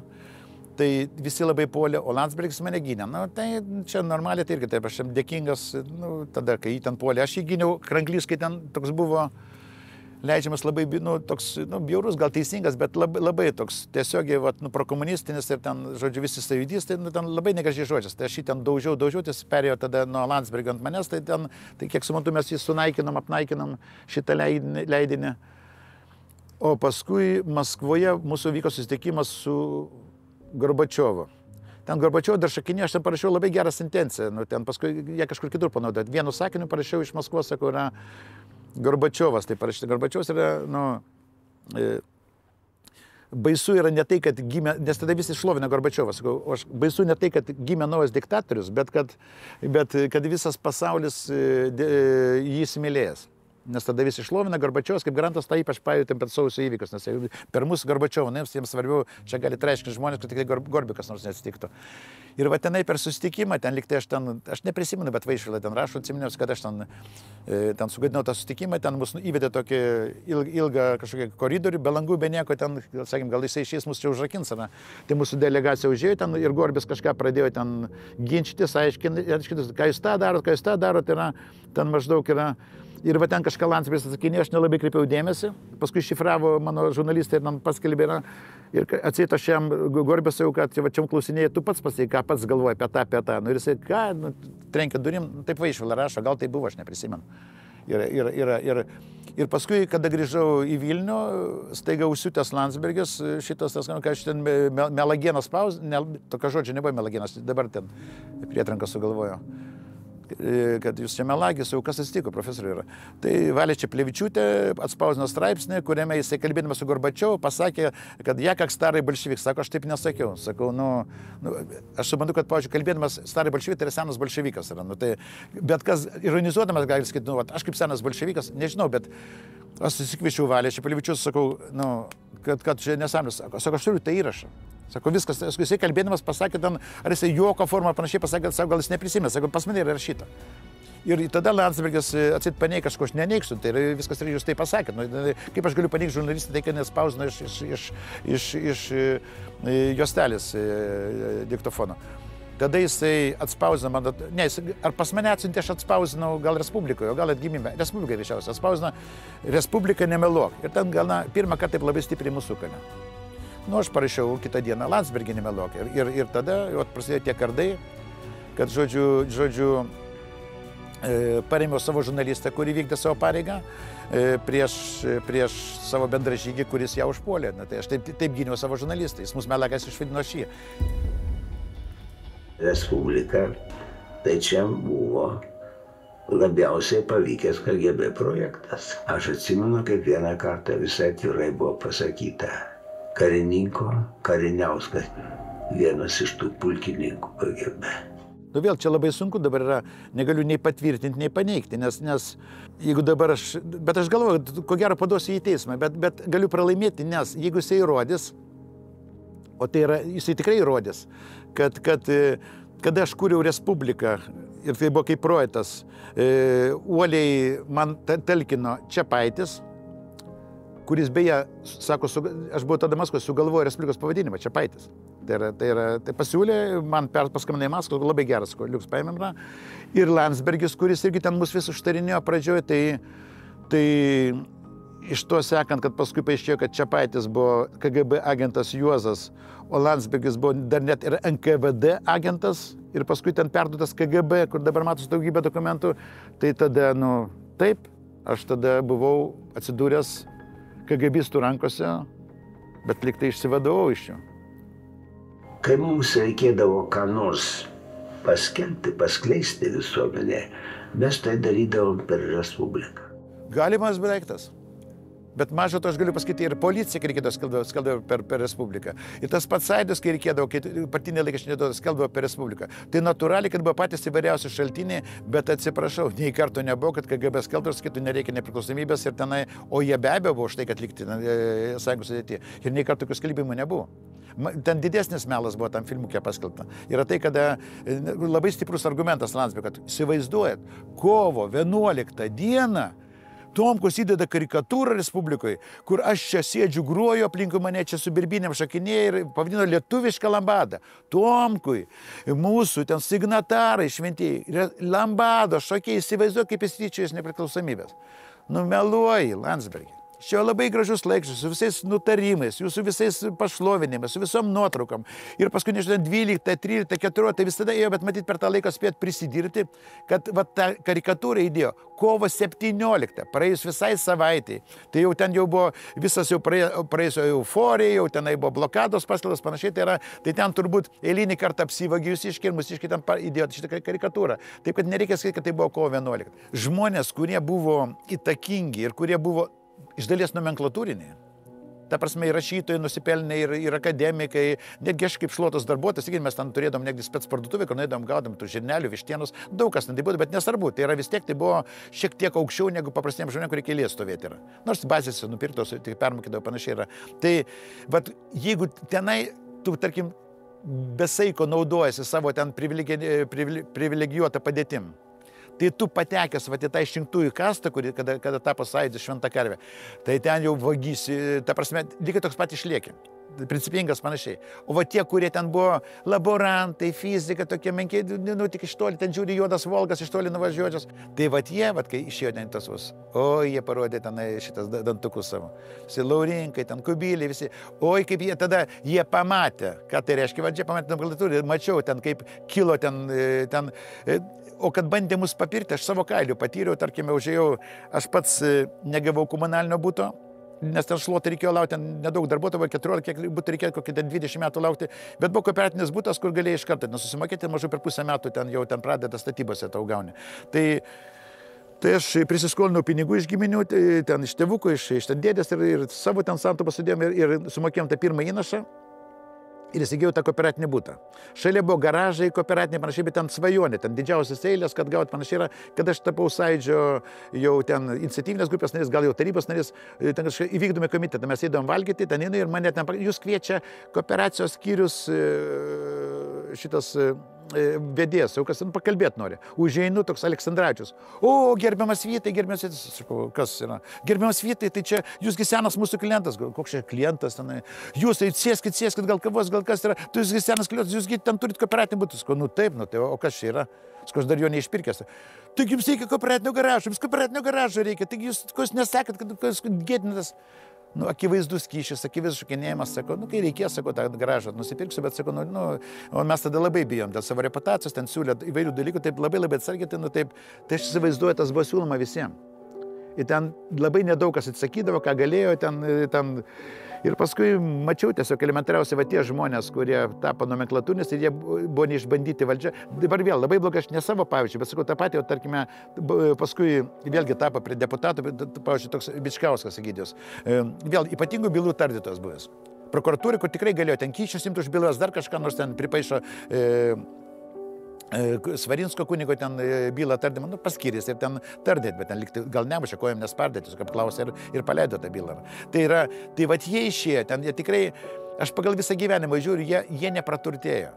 Tai visi labai puolė, o Landsbergis mane gynė. Tai čia normaliai tai irgi taip, aš jam dėkingas, tada, kai jį ten puolė. Aš jį gyniau, Kranklys, kai ten toks buvo leidžiamas labai, toks, bjaurus, gal teisingas, bet labai toks tiesiogiai, prokomunistinis ir ten, žodžiu, visi savydys, tai ten labai negražiai žodžias. Tai aš jį ten daužiau, tai jis perėjo tada nuo Landsbergio ant manęs, tai ten, tai kiek sumantu, mes jį sunaikinom, apnaikinom šitą leidinį. O paskui Maskvoje mūsų vyko susitikimas su Gorbačiovu. Ten Gorbačiovo dar šakinė, aš ten parašiau labai gerą sentenciją, ten paskui jie kažkur kitur panaudoti. Vienu sakiniu parašiau iš Maskvos, sakau, yra Gorbačiovas, tai parašyti. Gorbačiovas yra, baisu yra ne tai, kad gimė, nes tada visi šlovina Gorbačiovas, baisu ne tai, kad gimė naujas diktatorius, bet kad visas pasaulis jį įsimylėjęs. Nes tada visi šlovina Gorbačiovas, kaip garantas, tai ypač pajutėm per sausio įvykius, nes per mūsų Gorbačiovą, jiems svarbiau, čia gali traiškinti žmonės, kad tik Gorbikas nors neatsitiktų. Ir va tenai per susitikimą, ten liktai aš neprisimenu, bet Vaišvilą ten rašo, atsiminiausi, kad aš ten sugadinau tą susitikimą, ten mus įvedė tokį ilgą kažkokį koridorių, be langų, be nieko, ten, sakym, gal jisai išeis mus čia užrakins, tai mūsų delegacija užėjo ten ir Gorbis kažką pradėjo ten ginčytis, aiškintis, ką jūs tą darot, yra, ten maždaug yra. Ir va ten kažką Landsbergis atsakinėjo, aš nelabai kreipiau dėmesį, paskui šifravo mano žurnalistai ir man paskelbė yra. Ir atseit aš jam Gorbis jau, kad čia klausinėjai, tu pats pasakai, ką pats galvoji apie tą. Ir jisai, trenkia durim, taip Vaišvilą rašo, gal tai buvo, aš neprisimenu. Ir paskui, kada grįžau į Vilnių, staiga užsiutęs Landsbergis, šitas, kai aš ten melagienas tokio žodžio nebuvo melagienas, dabar ten prietranką sugalvojo. Kad jūs čia melagis, jau kas atsitiko, profesoriui yra. Tai Valė Čeplevičiūtė atspausino straipsnį, kuriame jisai kalbėdamas su Gorbačiovu pasakė, kad jie kaip starai bolševikai. Sako, aš taip nesakiau. Sakau, aš suprantu, kad, pavyzdžiui, kalbėdamas starai bolševikai, tai yra senas bolševikas. Bet kas ironizuodamas gali sakyti, aš kaip senas bolševikas, nežinau, bet aš susikviečiau Valę Čeplevičiūtę, sakau, kad čia nesąmonės. Sako, aš turiu tai įrašą. Sako, viskas, jisai kalbėdamas pasakė, ar jisai juoko formą panašiai pasakė, sako, gal jis neprisimė, sako, pas mane yra rašyta. Ir tada Landsbergis atsit paneigė, kažko aš neneiksiu, tai viskas yra jūs tai pasakėt. Kaip aš galiu paneigti žurnalistą, tai kad nespausino iš juostelės diktofono. Tada jisai atspausino man, ar pas mane atsiuntė, aš atspausinau gal Respublikoje, o gal atgimime, Respublikai ryšiausiai, atspausino Respubliką nemeluok. Ir ten gal pirmą kartą taip labai stipriai mūsų kalė. Aš parašiau kitą dieną Landsbergį nemeluok. Ir tada prasidėjo tie kardai, kad, žodžiu, parėmiau savo žurnalistą, kurį vykdė savo pareigą, prieš savo bendražygį, kuris ją užpuolė. Tai aš taip gyniau savo žurnalistą, jis mus melagas išvadino šį. Respubliką, tai čia buvo labiausiai pavykęs KGB projektas. Aš atsimenu, kaip vieną kartą visai atvirai buvo pasakyta. Karininko Kariniauskas, vienas iš tų pulkininkų KGB. Nu vėl čia labai sunku dabar yra, negaliu nei patvirtinti, nei paneigti, nes jeigu dabar bet aš galvoju, ko gero paduosiu į teismą, bet galiu pralaimėti, nes jeigu jisai įrodys, o tai yra, jisai tikrai įrodys, kad kada aš kūriau Respubliką ir tai buvo kaip projektas, uoliai man talkino Čepaitis, kuris beje, sako, aš buvau tada Maskvoje, sugalvojo Respublikos pavadinimą, Čepaitis. Tai pasiūlė, man paskambino į Maskvą, labai geras, liuks paėmėm. Ir Landsbergis, kuris irgi ten mus vis užtarinėjo pradžioje, tai iš to sekant, kad paskui paaiškėjo, kad Čepaitis buvo KGB agentas Juozas, o Landsbergis buvo dar net ir NKVD agentas ir paskui ten perduotas KGB, kur dabar matosi daugybė dokumentų, tai tada, taip, aš tada buvau atsidūręs KGBistų rankose, bet lyg tai išsivadovau iš jų. Kai mums reikėdavo ką nors paskelbti, paskleisti visuomenė, mes tai darydavom per Respubliką. Galimas daiktas. Bet mažo to aš galiu pasakyti, ir policija, kai reikėdavo, skelbdavo per Respubliką. Ir tas pats Sąjūdis, kai reikėdavo, kai partinė laikraštinė skelbdavo per Respubliką. Tai natūraliai, kad buvo patys įvairiausi šaltiniai, bet atsiprašau, nei karto nebuvo, kad KGB skelbdavo, sakytų, nereikia nepriklausomybės ir tenai, o jie be abejo buvo už tai, kad likti sąjungos sudėtyje. Ir nei karto tokių skelbimų nebuvo. Ten didesnis melas buvo tam filmukė paskelbta. Yra tai, kada labai stiprus argumentas Landsbergio, kad įsivaizduojat, kovo 11 dieną Tomkus įdeda karikatūrą Respublikoje, kur aš čia sėdžiu, groju aplinkui mane, čia su birbinėm šakinėje ir pavadino lietuvišką lambadą. Tomkui, mūsų ten signatarai šventieji, lambado šokiai, įsivaizduoju, kaip jis tyčiojasi nepriklausomybės. Meluoji, Landsbergi. Čia labai gražus laikraštis, su visais nutarimais, su visais pašlovinimais, su visom nuotraukom. Ir paskui, nežinau, 12, 13, 14 visada ėjo, bet matyt per tą laiką spėt prisidirbti, kad tą karikatūrą įdėjo kovo 17, praėjus visai savaitai. Tai jau ten jau buvo visas jau praėjusio euforija, jau tenai buvo blokados paskelbtos panašiai, tai ten turbūt eilinį kartą apsivagė Jūsiškį ir Mūsiškį ten įdėjo šitą karikatūrą. Taip, kad nereikia sakyti, kad tai buvo kovo 11. Žmonės, kurie buvo įtakingi ir kurie buvo iš dalies nomenklatūriniai. Ta prasme, ir rašytojai nusipelnė, ir akademikai, netgi aš kaip šluotos darbuotojas, mes ten turėdom netgi spec parduotuvę, kur nuėdom gaudom tų žirnelių, vištienos, daug kas ten tai buvo, bet nesvarbu, tai yra vis tiek, tai buvo šiek tiek aukščiau negu paprastiems žmonėms, kurie kelyje stovėti yra. Nors bazėse nupirktos, tik permokydavo panašiai yra. Tai, vat, jeigu tenai, tu, tarkim, besaiko naudojasi savo ten privilegijuotą padėtim, tai tu patekęs į tą išrinktųjų kastą, kada tapo Sąjūdis šventa karvė, tai ten jau vagysi, ta prasme, lygiai toks pat išlieki. Principingas panašiai. O va tie, kurie ten buvo laborantai, fizika, tokie menkiai, tik iš toli, ten žiūri juodas Volgas, iš toli nuvažiuojančios. Tai va tie, kai išėjo ten tas vos, jie parodė ten šitas dantukus savo. Visi Laurinkai, ten Kubiliai, visi. Kaip jie pamatė, ką tai reiškia, va čia pamatė nomenklatūrą ir mačiau ten, kaip kilo ten. O kad bandė mus papirti, aš savo kailių patyriau, tarkime, užėjau, aš pats negavau komunalinio buto, nes ten šluotą reikėjo laukti, nedaug darbuotojų, 14 būtų reikėjo kokį 20 metų laukti, bet buvo kooperatinis butas, kur galėjai iš karto susimokėti, mažu per pusę metų ten jau pradeda statybose tau gauni. Tai aš prisiskolinau pinigų iš giminių, ten iš tėvukų, iš ten dėdės ir savo ten santaupas sudėjom ir sumokėjom tą pirmą įnašą. Ir įsigijau tą kooperatinį butą. Šalia buvo garažai, kooperatiniai panašiai, bet ten svajonė, ten didžiausias eilės, kad gauti panašiai yra, kad aš tapau Sąjūdžio jau ten iniciatyvinės grupės narys, gal jau tarybos narys, ten kažkaip įvykdome komitetą, mes eidom valgyti, ten ir mane ten, jūs kviečia kooperacijos skyrius šitas vedėjas, jau kas ten pakalbėti nori. Užeinu toks Aleksandravičius. Gerbiamas Vytai, kas yra? Gerbiamas Vytai, tai čia jūsgi senas mūsų klientas, koks čia klientas tenai. Jūs tai sėskit, gal kavos, gal kas yra. Tu jūsgi senas klientas, jūsgi ten turit kooperatinį butą. Taip, o kas čia yra? Aš dar jo neišpirkęs. Taigi jums reikia kooperatinio garažo reikia. Taigi jūs nesakėt, kad gėdintas. Akivaizdus kyšis, akivaizdus šokinėjimas, sako, kai reikės, sako, tą garažą nusipirksiu, bet sako, o mes tada labai bijom dėl savo reputacijos, ten siūlė įvairių dalykų, taip labai atsargiai, tai aš įsivaizduoju, tas buvo siūloma visiems. Ir ten labai nedaug kas atsakydavo, ką galėjo ten. Ir paskui mačiau tiesiog elementariausiai va tie žmonės, kurie tapo nomenklatūrinis ir jie buvo neišbandyti valdžia. Dabar vėl labai blogai, aš ne savo pavyzdžiui, bet sakau tą patį, o tarkime, paskui vėlgi tapo prie deputatų, pavyzdžiui, toks Bičkauskas Egidijus. Vėl ypatingų bylų tardytojas buvęs. Prokuratūrai, kur tikrai galėjo ten kyšius imti už bylas, dar kažką nors ten pripaišo Svarinsko kunigo ten bylą tardymą, nu, paskyrės ir ten tardėt, bet ten likti, gal nemušė, kojom nespardėt, tiesiog apklausė ir paleido tą bylą. Tai vat jie išėjo, ten jie tikrai, aš pagal visą gyvenimą žiūriu, jie nepraturtėjo.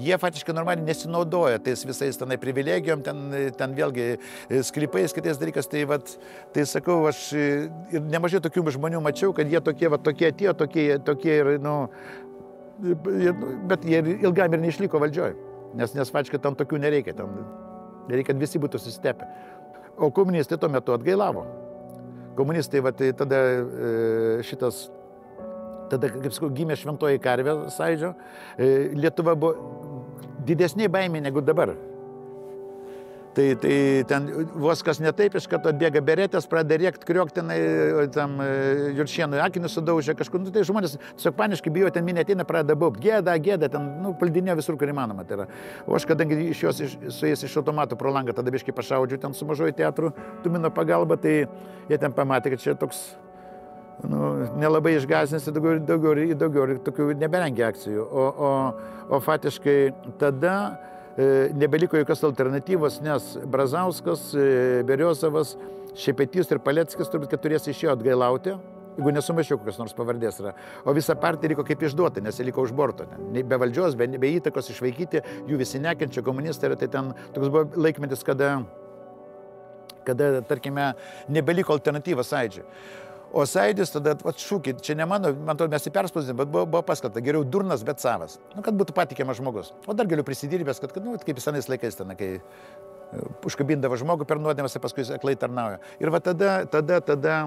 Jie faktiškai normaliai nesinaudoja tais visais tenai privilegijom, ten vėlgi sklypais, kitais dalykas, tai sakau, aš ir nemažai tokių žmonių mačiau, kad jie tokie atėjo, tokie ir, nu, bet jie ilgam ir neišliko valdžioj. Nes faktiškai tam tokių nereikia, reikia, kad visi būtų susitepę. O komunistai tuo metu atgailavo. Komunistai, tada kaip sakau, gimė šventoji karvė sąjūdžio, Lietuva buvo didesnė baimė negu dabar. Tai ten vos kas ne taip, iš karto atbėga beretės, pradeda rėkt, kriok tam Juršienui akinius sudaužė kažkur. Tai žmonės tiesiog paniškai bijo, ten minė ateina, pradeda baubt, gėda, ten, nu, paldinė visur, kur įmanoma. Tai yra. O aš, kadangi su jais iš automato pro langą tada biškai pašaudžiu ten su mažoju teatru, Tumino pagalba, tai jie ten pamatė, kad čia toks, nu, nelabai išgąsdins, daugiau tokių neberengia akcijų. O faktiškai tada nebeliko jokios alternatyvos, nes Brazauskas, Beriozovas, Šepetys ir Paleckis turbūt, kad turės iš jo atgailauti, jeigu nesumaišiau kokios nors pavardės yra. O visa partija liko kaip išduota, nes jie liko už borto. Be valdžios, be įtakos išvaikyti, jų visi nekenčia komunistai. Tai ten toks buvo laikmetis, kada, tarkime, nebeliko alternatyvos sąjūdžiui. O sąjūdis tada, šūkį, čia ne mano, man to mes įperspausdėm, bet buvo paskelbta, geriau durnas, bet savas. Nu, kad būtų patikimas žmogus. O dar galiu prisidirbęs, kad nu, kaip senais laikais ten, kai užkabindavo žmogų per nuodėmes, paskui aklai tarnauja. Ir va tada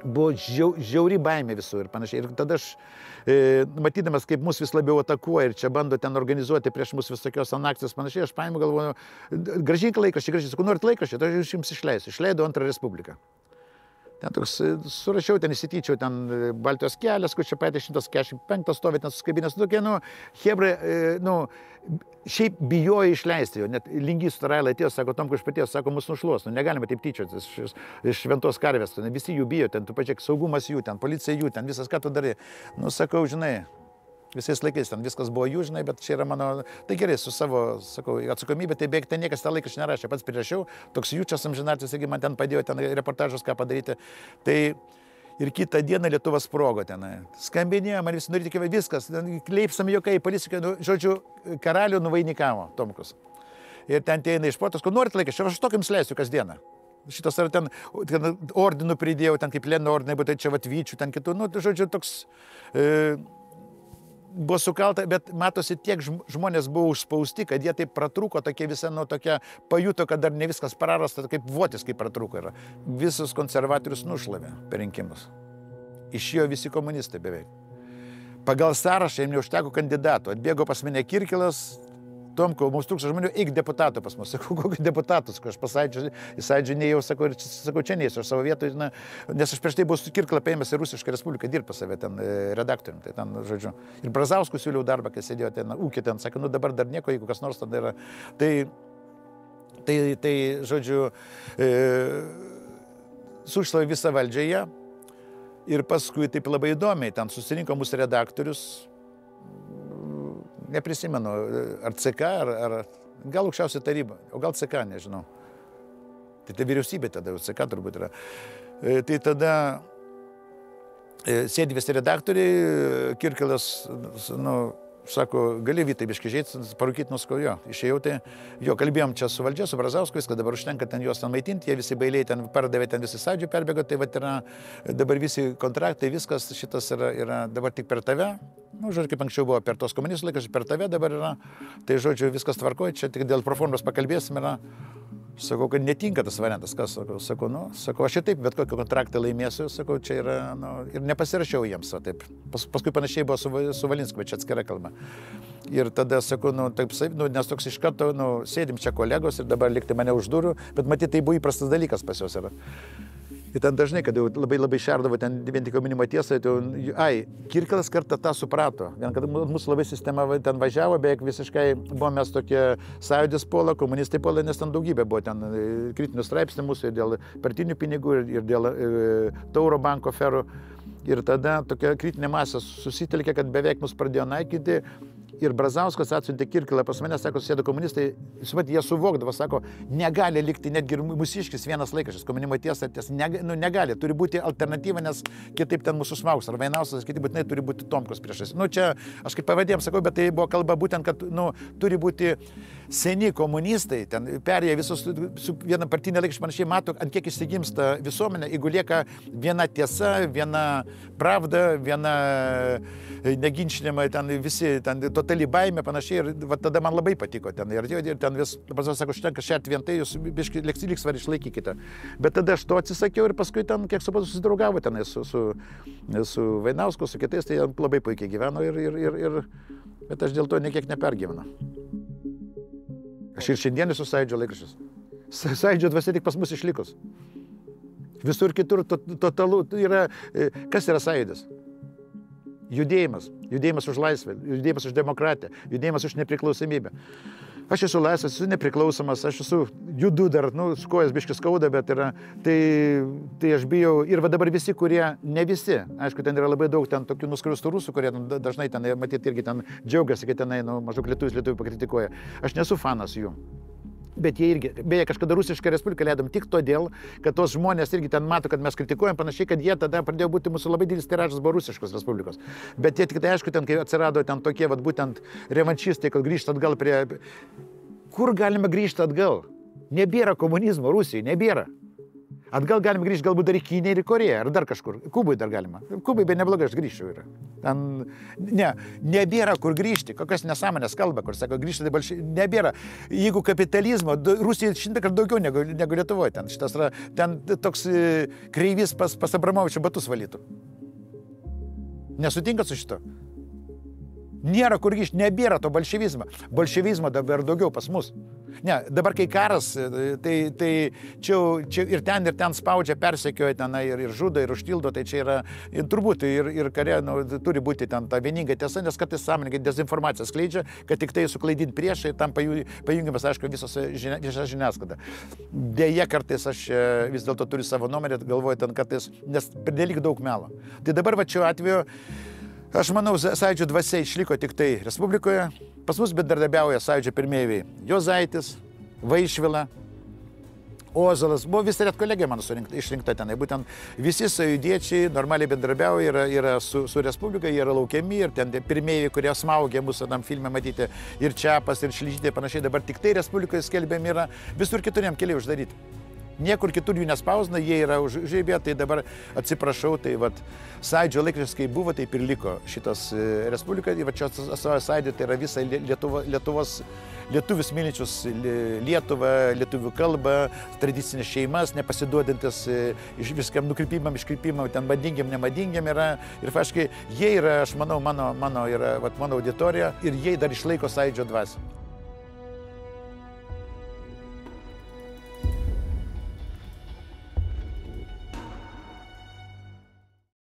buvo žiauri baimė visų ir panašiai. Ir tada aš, matydamas, kaip mus vis labiau atakuoja ir čia bando ten organizuoti prieš mus visokios anakcijos panašiai, aš paimu galvoju, gražink laikraštį, sakau, norit laikraštį, tai aš jums išleisiu. Išleidau Antrą Respubliką. Ten toks, surašiau, ten įsityčiau, ten Baltijos kelias, kur čia patys 145 stovi, ten suskabinės, tokie, nu, hebrai, nu, šiaip bijojo išleisti jo, net Lingys Tarailai atėjo, sako, Tomku iš paties, sako, mus nušluos, nu, negalima taip tyčiotis iš šventos karvės, ten visi jų bijo, ten tu pačiak saugumas jų, ten policija jų, ten visas, ką tu darai, nu, sakau, žinai, visais laikais ten viskas buvo jų, žinai, bet čia yra mano, tai gerai, su savo, sakau, atsakomybė, tai beveik ten niekas tą laikraštį nerašė, pats prirašiau, toks Jučias amžinatilsį, irgi man ten padėjo ten reportažus ką padaryti, tai ir kitą dieną Lietuva sprogo ten, skambinėjo, man visi norėjo, viskas, kleipsam jokai, policija, nu, žodžiu, karalių nuvainikavo Tomkus. Ir ten ateina iš sportos, norit laikraštį, aš tokiams leisiu kasdieną. Šitas ar ten ordinų pridėjau, ten kaip Lenino ordinai, bet tai čia Vatvyčių, ten kitų, nu, žodžiu, toks buvo sukalta, bet matosi, tiek žmonės buvo užspausti, kad jie taip pratrūko, tokie visi, nu, tokie pajuto, kad dar ne viskas prarasta, kaip votis, kaip pratrūko yra. Visus konservatorius nušlavė per rinkimus. Išėjo visi komunistai beveik. Pagal sąrašą jiems neužteko kandidatų. Atbėgo pas mane Kirkilas, Tomku, mums trūksta žmonių, eik deputatų pas mus. Sakau, kokį deputatus, kai aš į sąjūdžių nejau, sakau, čia neįsiu, aš savo vietoj, nes aš prieš tai buvau su Kirkila paėmęs į Rusišką Respubliką dirbti pas save ten redaktorium. Tai ten, žodžiu, ir Brazauskų siūliau darbą, kai sėdėjo ten, ūkį ten, sakė, nu dabar dar nieko, jeigu kas nors tada yra. Tai žodžiu, sušlavė visą valdžią jie ir paskui taip labai įdomiai, ten susirinko mūsų redaktorius, neprisimenu, ar CK, ar gal aukščiausia taryba, o gal CK, nežinau. Tai vyriausybė tada, CK turbūt yra. Tai tada sėdi visi redaktoriai, Kirkilas, nu, sako, gali Vytai biškį žiūrėti, parūkyti nuskau jo. Išėjau, tai jo, kalbėjom čia su valdžia, su Brazausku, kad dabar užtenka ten juos ten maitinti, jie visi bailiai ten pardavė, ten visi sąjūdžių perbėgo, tai vat yra dabar visi kontraktai, viskas šitas yra dabar tik per tave. Nu, žodžiu, kaip anksčiau buvo per tos komunistų laikus, per tave dabar yra. Tai, žodžiu, viskas tvarkoja, čia tik dėl proformos pakalbėsim yra. Sakau, kad netinka tas variantas, kas, sakau, aš ir taip, bet kokį kontraktą laimėsiu, sakau, čia yra, nu, ir nepasirašiau jiems, o taip. Paskui panašiai buvo su Valinsku, bet čia atskira kalba. Ir tada sakau, taip, nes toks iš karto, sėdim čia kolegos ir dabar likti mane už durų, bet matyt, tai buvo įprastas dalykas pas juos yra. Ir ten dažnai, kad jau labai šerdavo ten vien tik minimo tiesą, tai Kirkilas kartą tą suprato. Vien, kad mūsų labai sistema ten važiavo, beveik visiškai buvom mes tokie Sąjūdis puola, komunistai puola, nes ten daugybė buvo ten kritinių straipsnių mūsų ir dėl partinių pinigų, ir dėl Tauro banko aferų. Ir tada tokia kritinė masė susitelkė, kad beveik mus pradėjo naikinti. Ir Brazauskas atsiuntė Kirkilą pas mane, sako, sėdo komunistai, jie suvokdavo, sako, negali likti netgi ir Mūsiškis vienas laikraštis, Komjaunimo tiesa, negali, turi būti alternatyva, nes kitaip ten mūsų smaugs, ar Vainauskas, kitaip būtinai turi būti Tomkus priešais. Čia aš kaip pavadėjom, sakau, bet tai buvo kalba būtent, kad turi būti seni komunistai, ten perėję visus su viena partinė laikraštį panašiai, mato, ant kiek išsigimsta visuomenė, jeigu lieka viena tiesa, viena pravda, viena neginčinama, ten visi, ten totali baimė panašiai, ir tada man labai patiko ten. Ir ten vis, sako, štenka šert vien tai, jūs biškai liksvarį išlaikykite. Bet tada aš to atsisakiau ir paskui ten, kiek supratau, susidraugavo ten su Vainausku, su kitais, tai labai puikiai gyveno bet aš dėl to niekiek nepergyvenu. Aš ir šiandien esu Sąjūdžio laikraštis. Sąjūdžio dvasia tik pas mus išlikus. Visur kitur totalu yra, kas yra Sąjūdis? Judėjimas už laisvę, judėjimas už demokratiją, judėjimas už nepriklausomybę. Aš esu laisvas, esu nepriklausomas, aš esu judu dar, su kojas biškis skauda, bet yra, tai aš bijau. Ir va dabar visi, kurie, ne visi, aišku, ten yra labai daug ten tokių nuskriaustų rusų, kurie dažnai ten, matyt, irgi ten džiaugiasi, kad tenai, maždaug lietuvių pakritikuoja. Aš nesu fanas jų. Bet jie irgi, beje, kažkada Rusišką Respubliką leidom tik todėl, kad tos žmonės irgi ten mato, kad mes kritikuojam panašiai, kad jie tada pradėjo būti mūsų labai didelis tiražas buvo Rusiškos Respublikos. Bet jie tik tai, aišku, ten, kai atsirado ten tokie, būtent revanšistai, kad grįžta atgal prie... Kur galime grįžti atgal? Nebėra komunizmo Rusijai, nebėra. Atgal galime grįžti galbūt dar į Kiniją ir į Koreją, ar dar kažkur. Kubui dar galima. Kubai be neblogai aš grįžčiau yra. Ten, nebėra kur grįžti. Kokias nesąmonės kalba, kur sako, grįžti tai nebėra. Jeigu kapitalizmo, Rusija 100 kartų daugiau negu Lietuvoje. Ten toks kreivys pas Abramovičių batus valytų. Nesutinkat su šito? Nėra kur grįžti, nebėra to bolševizmo. Bolševizmo dabar daugiau pas mus. Ne, dabar kai karas, tai čia ir ten spaudžia, persekioja ten ir žudo, ir užtildo, tai čia yra, turbūt ir kare turi būti ten ta vieninga tiesa, nes kartais sąmoningai dezinformacija skleidžia, kad tik tai suklaidinti priešai, tam pajungiamas, aišku, visos žiniasklaida. Deja, kartais aš vis dėlto turiu savo nuomonę, galvoju ten kartais, nes pernelyg daug melo. Tai dabar va šiuo atveju, aš manau, Sąjūdžio dvasia išliko tik tai Respublikoje. Pas mus bendradarbiauja Sąjūdžio pirmieji Juozaitis, Vaišvila, Ozolas. Buvo vis ret kolegija mano išrinkta tenai. Būtent visi sąjūdiečiai normaliai bendradarbiauja, yra su Respublika, jie yra laukiami ir ten pirmieji, kurie smaugė mūsų tam filme matyti, ir Čiapas, ir Šlyžytė panašiai. Dabar tik tai Respublikoje skelbiami yra, visur kitur jam keliai uždaryti. Niekur kitur jų nespausina, jie yra užžaibė, tai dabar atsiprašau, tai vat Sąjūdžio laikraštis, kai buvo, taip ir liko šitas Respublika, ir va čia atstovauja Sąjūdį, tai yra visa lietuvius mylinčius Lietuvą, lietuvių kalbą, tradicinės šeimas, nepasiduodantis viskam nukrypimam, iškrypimam, ten madingiam, nemadingiam yra. Ir faktiškai jie yra, aš manau, mano auditorija ir jie dar išlaiko Sąjūdžio dvasią.